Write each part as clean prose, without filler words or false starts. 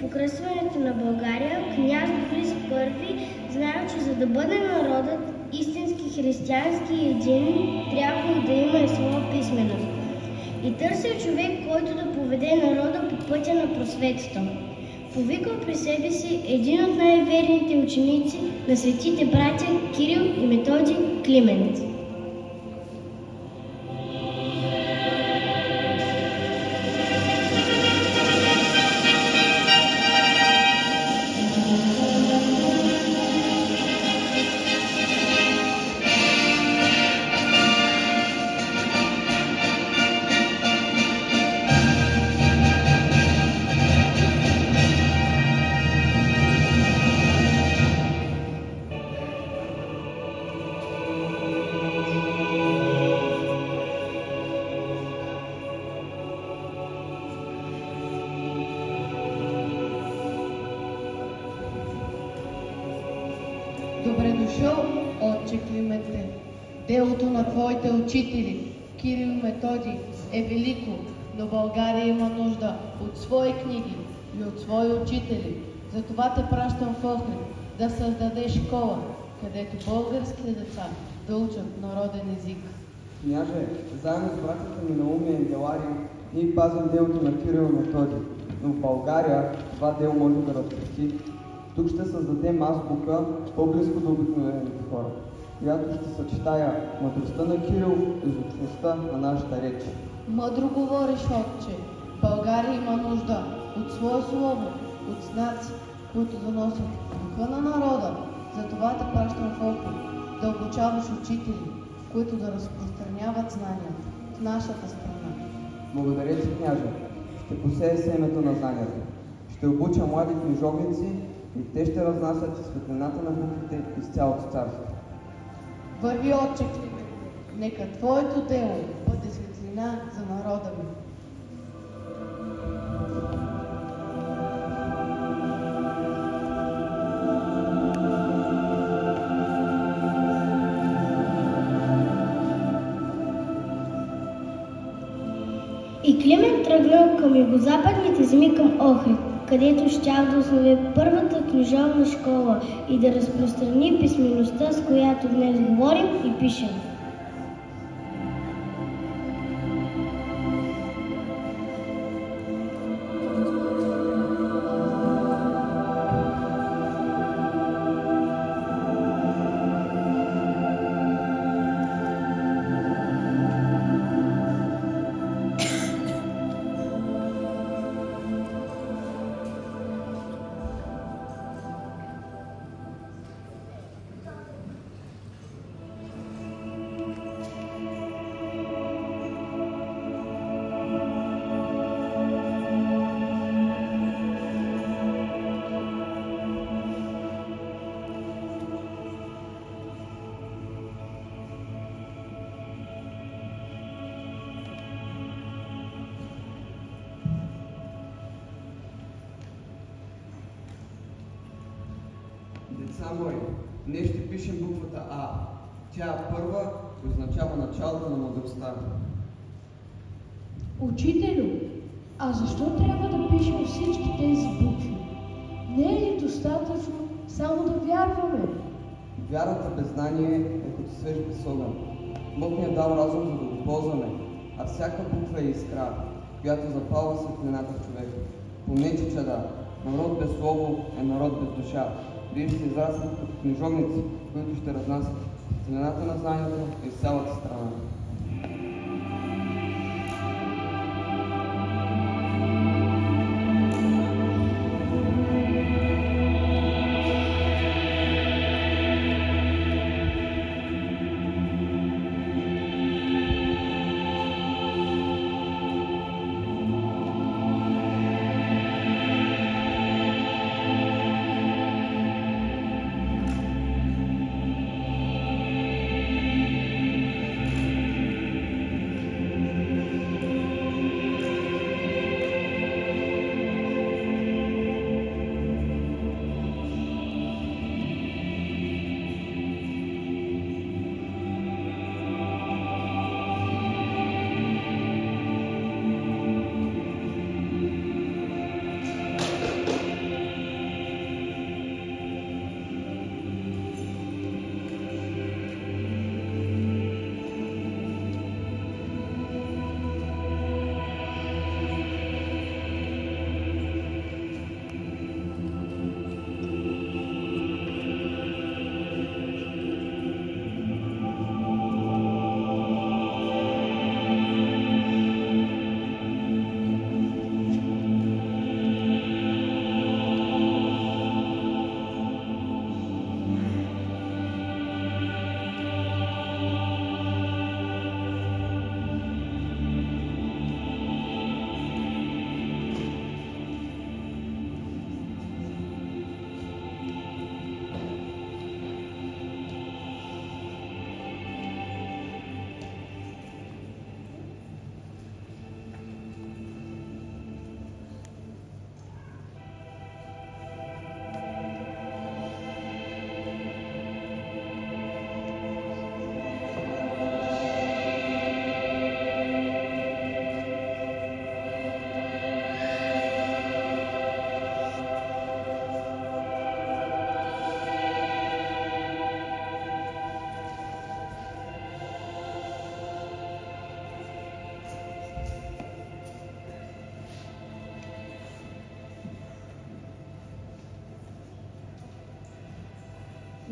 покръстването на България, княз Борис I знае, че за да бъде народът истински християнски и един, трябва да има и своя писменост. И търсил човек, който да поведе народа по пътя на просветата. Повикал при себе си един от най-верните ученици на светите братя Кирил и Методий Климент. Добре дошъл, отче Клименте. Делото на твоите учители, Кирил и Методий, е велико, но България има нужда от свои книги и от свои учители. Затова те пращам в Охрид да създадеш школа, където българските деца да учат народен език. Княже, заедно с братята ми Наумия и Ангеларий, ние пазим делото на Кирил и Методий, но в България това дело може да разпрости. Тук ще създадем азбука по-близко до обикновените хора, която ще съчетая мъдростта на Кирил и звучността на нашата реч. Мъдро говориш, отче. България има нужда от свое слово, от знаци, които да носят духа на народа. Затова те пращам в Охрид да обучаваш учители, които да разпространяват знания в нашата страна. Благодаря ти, княже. Ще посея семето на знанията. Ще обуча млади книжовници и те ще разнасят светлината на буквите из цялото царство. Върви, отче Климент, нека твоето дело бъде светлина за народа ми. И Климент тръгнал към югозападните земи към Охрид, където щял да основе първата книжовна школа и да разпространи писмеността, с която днес говорим и пишем. Деца мои, днес ще пишем буквата А. Тя е първа и означава началото на мъдростта. Учителю, а защо трябва да пишем всички тези букви? Не е ли достатъчно само да вярваме? Вярата без знание е като свеж без огън. Бог ни е дал разум, за да го ползваме, а всяка буква е искра, която запалва светлината в човека. Помнете, чада, народ без слово е народ без душа. Вие ще израснат като книжовници, които ще разнасят светлината на знанието из цялата страна.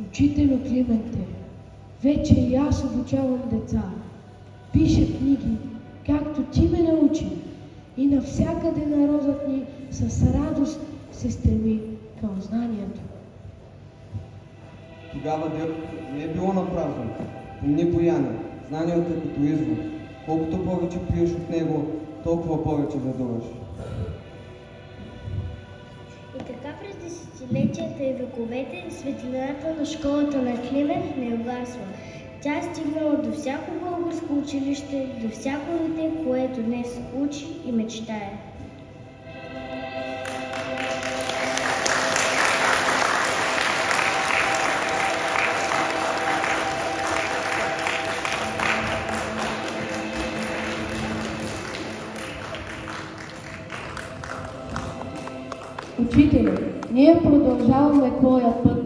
Учителю Клименте, вече и аз обучавам деца. Пиша книги, както ти ме научи. И навсякъде народът ни с радост се стреми към знанието. Тогава дървото не е било напразно. Помни, Бояне, знанието е като извор. Колкото повече пиеш от него, толкова повече задуваш. И така през десетилетията и вековете светлината на школата на Климент не угасва. Тя е стигнала до всяко българско училище, до всяко дете, което днес учи и мечтае. Учителю, ние продължаваме твоя път.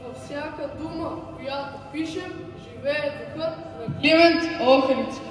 Във всяка дума, която пишем, живее духът на Климент Охридски.